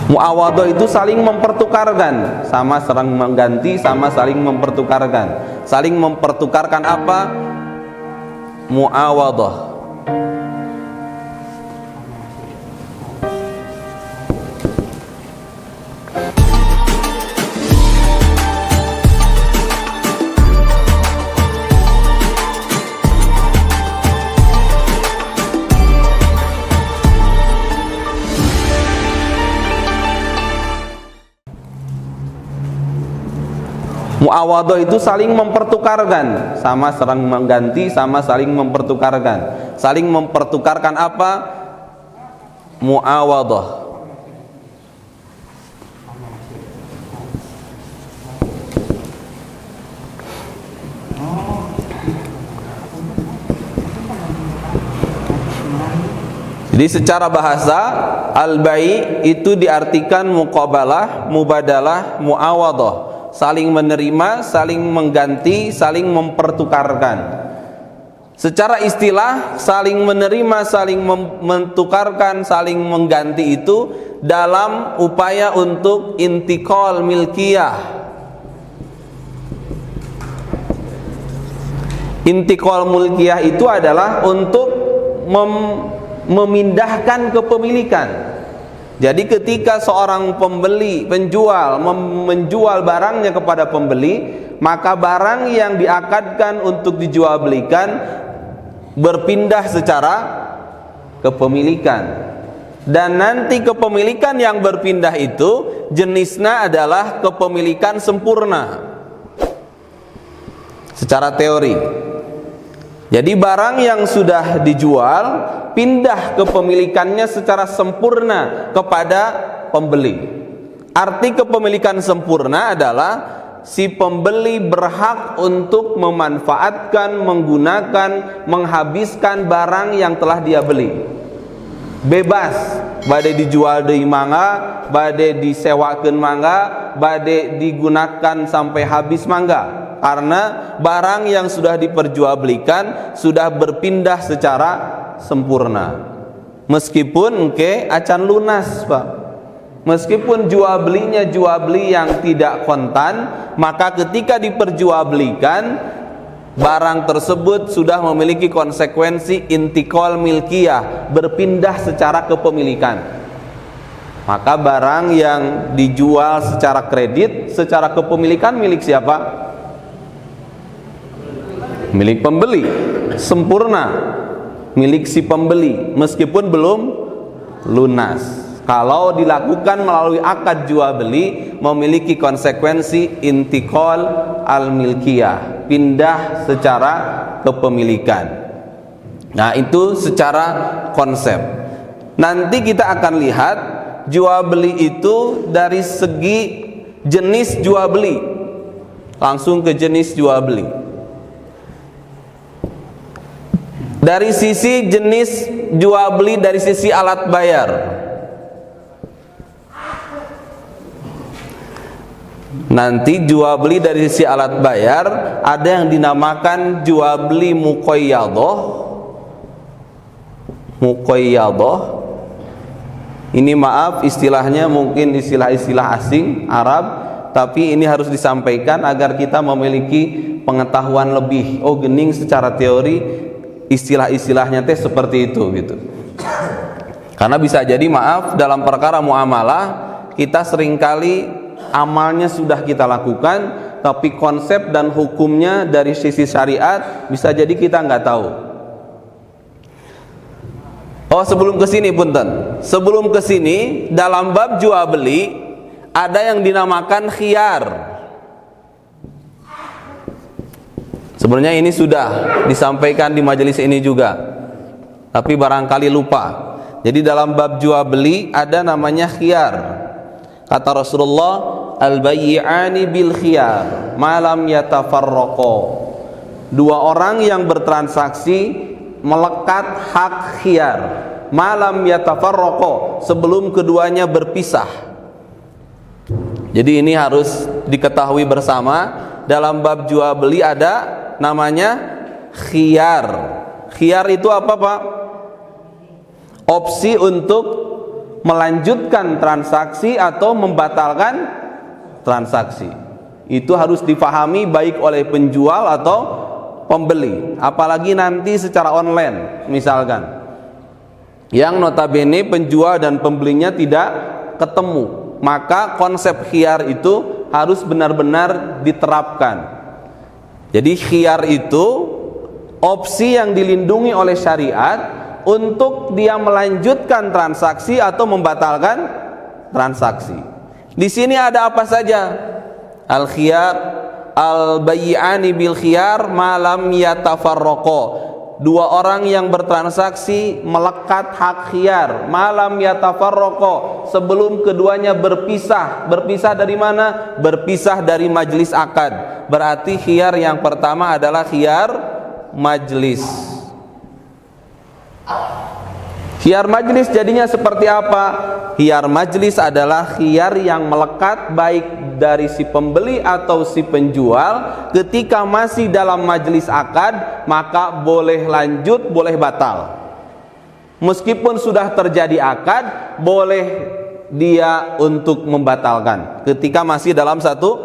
Muawadhah itu saling mempertukarkan, sama saling mengganti, sama saling mempertukarkan. Saling mempertukarkan apa? Muawadhah. Muawadhah itu saling mempertukarkan, sama saling mengganti, sama saling mempertukarkan. Saling mempertukarkan apa? Muawadhah. Jadi secara bahasa al-bai' itu diartikan muqabalah, mubadalah, muawadhah. Saling menerima, saling mengganti, saling mempertukarkan. Secara istilah, saling menerima, saling mentukarkan, saling mengganti itu dalam upaya untuk intiqal milkiyah. Intiqal milkiyah itu adalah untuk memindahkan kepemilikan. Jadi ketika seorang penjual menjual barangnya kepada pembeli, maka barang yang diakadkan untuk dijual belikan berpindah secara kepemilikan. Dan nanti kepemilikan yang berpindah itu jenisnya adalah kepemilikan sempurna secara teori. Jadi barang yang sudah dijual pindah kepemilikannya secara sempurna kepada pembeli. Arti kepemilikan sempurna adalah si pembeli berhak untuk memanfaatkan, menggunakan, menghabiskan barang yang telah dia beli. Bebas, bade dijual deui mangga, bade disewakeun mangga, bade digunakan sampai habis mangga. Karena barang yang sudah diperjualbelikan sudah berpindah secara sempurna. Meskipun acan lunas, Pak. Meskipun jual belinya jual beli yang tidak kontan, maka ketika diperjualbelikan barang tersebut sudah memiliki konsekuensi intiqal milkiyah, berpindah secara kepemilikan. Maka barang yang dijual secara kredit, secara kepemilikan milik siapa? Milik pembeli, sempurna milik si pembeli meskipun belum lunas. Kalau dilakukan melalui akad jual beli memiliki konsekuensi intiqal al-milkiyah, pindah secara kepemilikan. Nah, itu secara konsep. Nanti kita akan lihat jual beli itu dari segi jenis jual beli. Langsung ke jenis jual beli. Dari sisi jenis jual beli, dari sisi alat bayar. Nanti jual beli dari sisi alat bayar ada yang dinamakan jual beli muqayyadhah. Muqayyadhah. Ini maaf istilahnya mungkin istilah-istilah asing Arab, tapi ini harus disampaikan agar kita memiliki pengetahuan lebih. Oh, gening secara teori istilah-istilahnya teh seperti itu gitu. Karena bisa jadi maaf dalam perkara muamalah kita seringkali amalnya sudah kita lakukan, tapi konsep dan hukumnya dari sisi syariat bisa jadi kita nggak tahu. Oh, sebelum kesini punten, sebelum kesini dalam bab jual beli ada yang dinamakan khiyar. Sebenarnya ini sudah disampaikan di majelis ini juga, tapi barangkali lupa. Jadi dalam bab jual beli ada namanya khiyar. Kata Rasulullah, al-bayyi'ani bil khiyar malam yatafarraqo. Dua orang yang bertransaksi melekat hak khiyar malam yatafarraqo, sebelum keduanya berpisah. Jadi ini harus diketahui bersama, dalam bab jual beli ada namanya khiyar. Khiyar itu apa, Pak? opsi untuk melanjutkan transaksi atau membatalkan transaksi. Itu harus difahami baik oleh penjual atau pembeli, apalagi nanti secara online misalkan, yang notabene penjual dan pembelinya tidak ketemu, maka konsep khiyar itu harus benar-benar diterapkan. Jadi khiyar itu opsi yang dilindungi oleh syariat untuk dia melanjutkan transaksi atau membatalkan transaksi. Di sini ada apa saja? Al-khiyar, al-bay'ani bil khiyar malam yatafarraqa. Dua orang yang bertransaksi melekat hak khiyar malam yatafarraqa, sebelum keduanya berpisah. Berpisah dari mana? Berpisah dari majlis akad. Berarti khiyar yang pertama adalah khiyar majlis. Khiyar majlis jadinya seperti apa? Khiyar majlis adalah khiyar yang melekat baik dari si pembeli atau si penjual. Ketika masih dalam majlis akad, maka boleh lanjut, boleh batal. Meskipun sudah terjadi akad, boleh dia untuk membatalkan ketika masih dalam satu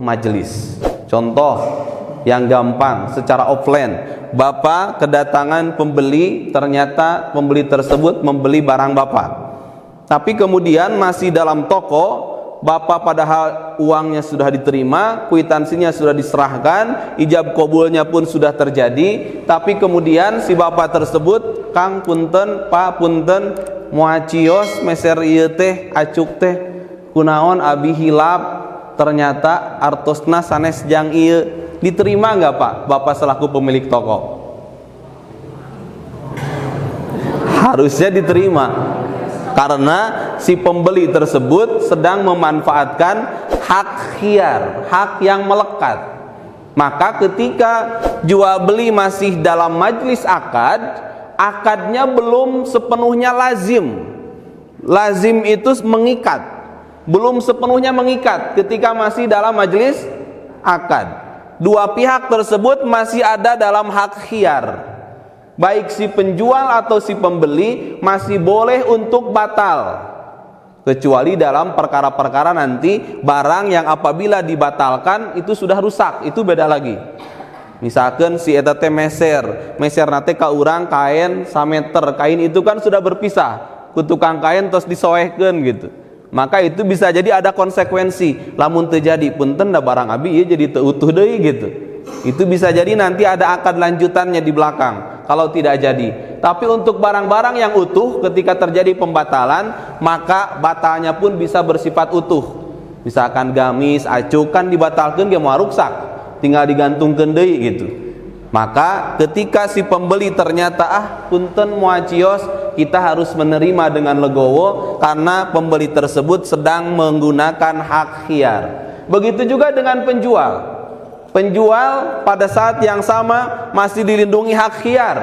majlis. Contoh yang gampang secara offline, Bapak kedatangan pembeli, ternyata pembeli tersebut membeli barang Bapak, tapi kemudian masih dalam toko. Bapak padahal uangnya sudah diterima, kwitansinya sudah diserahkan, ijab kabulnya pun sudah terjadi, tapi kemudian si Bapak tersebut, Kang punten, Pak punten, muacios meser ieu teh acuk teh kunaon abi hilap, ternyata artosna sanes jang ieu. Diterima nggak Pak, Bapak selaku pemilik toko? Harusnya diterima, karena si pembeli tersebut sedang memanfaatkan hak khiyar, hak yang melekat. Maka ketika jual beli masih dalam majlis akad, akadnya belum sepenuhnya lazim. Lazim itu mengikat, belum sepenuhnya mengikat ketika masih dalam majlis akad. Dua pihak tersebut masih ada dalam hak khiyar. Baik si penjual atau si pembeli masih boleh untuk batal, kecuali dalam perkara-perkara nanti barang yang apabila dibatalkan itu sudah rusak, itu beda lagi. Misalkan si eta teh meser nate ka urang kain sameter, kain itu kan sudah berpisah, ku tukang kain terus disoehkeun gitu. Maka itu bisa jadi ada konsekuensi. Lamun terjadi punten da barang abi ya jadi teu utuh deui gitu. Itu bisa jadi nanti ada akad lanjutannya di belakang kalau tidak jadi. Tapi untuk barang-barang yang utuh ketika terjadi pembatalan, maka batalnya pun bisa bersifat utuh. Misalkan gamis, acuk kan dibatalkan dia mau rusak, tinggal digantungkeun deui gitu. Maka ketika si pembeli ternyata punten muacios, kita harus menerima dengan legowo karena pembeli tersebut sedang menggunakan hak khiyar. Begitu juga dengan penjual. Penjual pada saat yang sama masih dilindungi hak khiyar.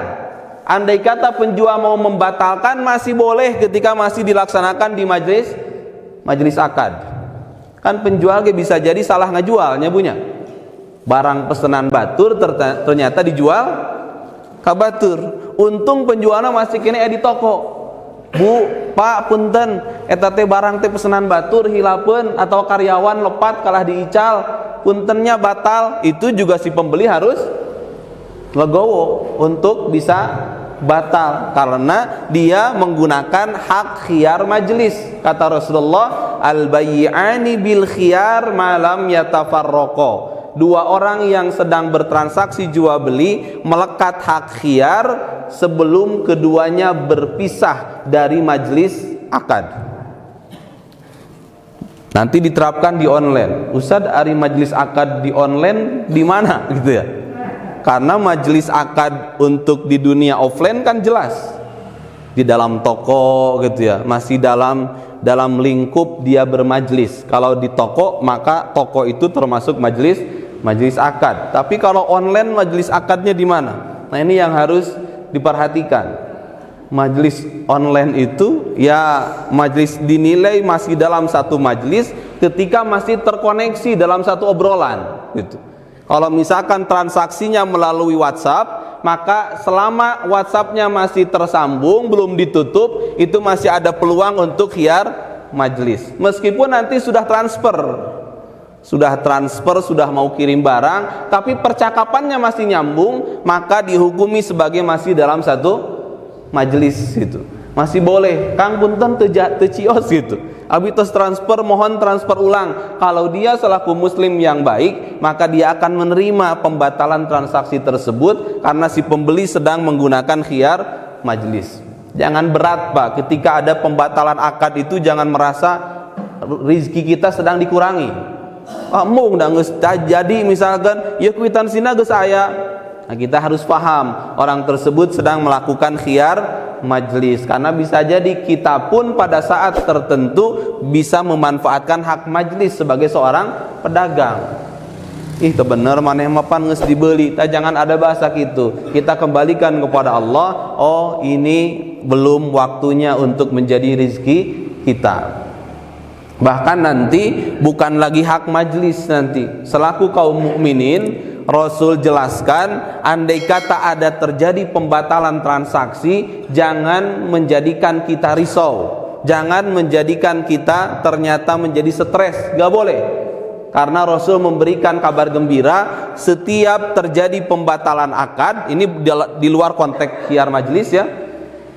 Andai kata penjual mau membatalkan masih boleh ketika masih dilaksanakan di majlis akad. Kan penjual bisa jadi salah ngejualnya punya. Barang pesanan batur ternyata dijual ka batur. Untung penjualnya masih kene di toko. Bu, Pak punten, eta teh barang teh pesanan batur hilapeun atau karyawan lepat kalah diical, puntennya batal. Itu juga si pembeli harus legowo untuk bisa batal karena dia menggunakan hak khiyar majlis. Kata Rasulullah, al-bay'ani bil khiyar ma lam yatafarraqa. Dua orang yang sedang bertransaksi jual beli melekat hak khiyar sebelum keduanya berpisah dari majlis akad. Nanti diterapkan di online. Ustadz, ari majlis akad di online di mana gitu ya? Karena majlis akad untuk di dunia offline kan jelas di dalam toko gitu ya, masih dalam lingkup dia bermajlis. Kalau di toko maka toko itu termasuk majlis akad. Tapi kalau online majlis akadnya di mana? Nah ini yang harus diperhatikan. Majlis online itu ya majlis dinilai masih dalam satu majlis ketika masih terkoneksi dalam satu obrolan gitu. Kalau misalkan transaksinya melalui WhatsApp, maka selama WhatsApp-nya masih tersambung, belum ditutup, itu masih ada peluang untuk khiyar majlis. Meskipun nanti sudah transfer, sudah mau kirim barang, tapi percakapannya masih nyambung, maka dihukumi sebagai masih dalam satu majlis gitu. Masih boleh, Kang punten teu cios gitu. Abi tos transfer, mohon transfer ulang. Kalau dia selaku muslim yang baik, maka dia akan menerima pembatalan transaksi tersebut karena si pembeli sedang menggunakan khiyar majlis. Jangan berat Pak, ketika ada pembatalan akad itu jangan merasa rezeki kita sedang dikurangi. Kamu udah geus jadi misalkan ya kwitansinya geus aya. Nah, kita harus paham orang tersebut sedang melakukan khiyar majlis, karena bisa jadi kita pun pada saat tertentu bisa memanfaatkan hak majlis sebagai seorang pedagang. Ih teu bener maneh mah pan geus dibeli, jangan ada bahasa gitu. Kita kembalikan kepada Allah. Oh, ini belum waktunya untuk menjadi rezeki kita. Bahkan nanti bukan lagi hak majlis, nanti selaku kaum mukminin Rasul jelaskan, andai kata ada terjadi pembatalan transaksi, jangan menjadikan kita risau, jangan menjadikan kita ternyata menjadi stres, gak boleh. Karena Rasul memberikan kabar gembira, setiap terjadi pembatalan akad, ini di luar konteks khiyar majlis ya,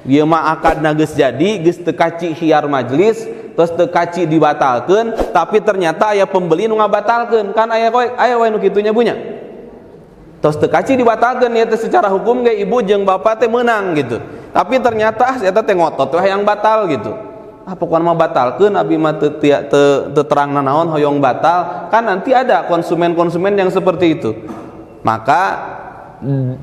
dia mah akad geus jadi, geus teu kaci khiyar majlis, terus teu kaci dibatalkeun, tapi ternyata aya pembeli nu ngabatalkeun, kan aya we nu kitu nya punya. Terus teu kaci dibatalkeun ya, secara hukum ge ibu jeung bapak teh meunang gitu. Tapi ternyata eta teh ngotot we hayang batal gitu. Pokona mah batalkeun, abi mah teu terangna naon hoyong batal, kan nanti ada konsumen-konsumen yang seperti itu. Maka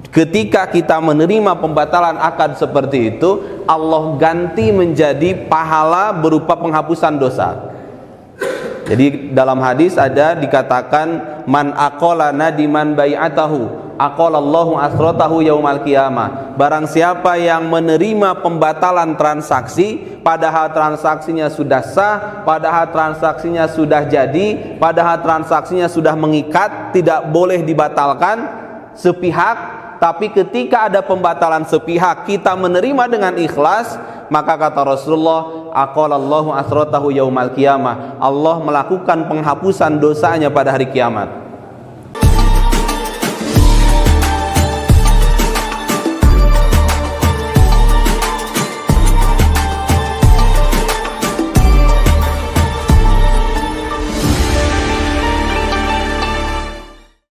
ketika kita menerima pembatalan akad seperti itu, Allah ganti menjadi pahala berupa penghapusan dosa. Jadi dalam hadis ada dikatakan, man aqala nadiman bai'atahu aqalallahu asratahu yaumal qiyamah. Barang siapa yang menerima pembatalan transaksi padahal transaksinya sudah sah, padahal transaksinya sudah jadi, padahal transaksinya sudah mengikat, tidak boleh dibatalkan sepihak, tapi ketika ada pembatalan sepihak kita menerima dengan ikhlas, maka kata Rasulullah, aqalallahu asratahu yaumal qiyamah, Allah melakukan penghapusan dosanya pada hari kiamat.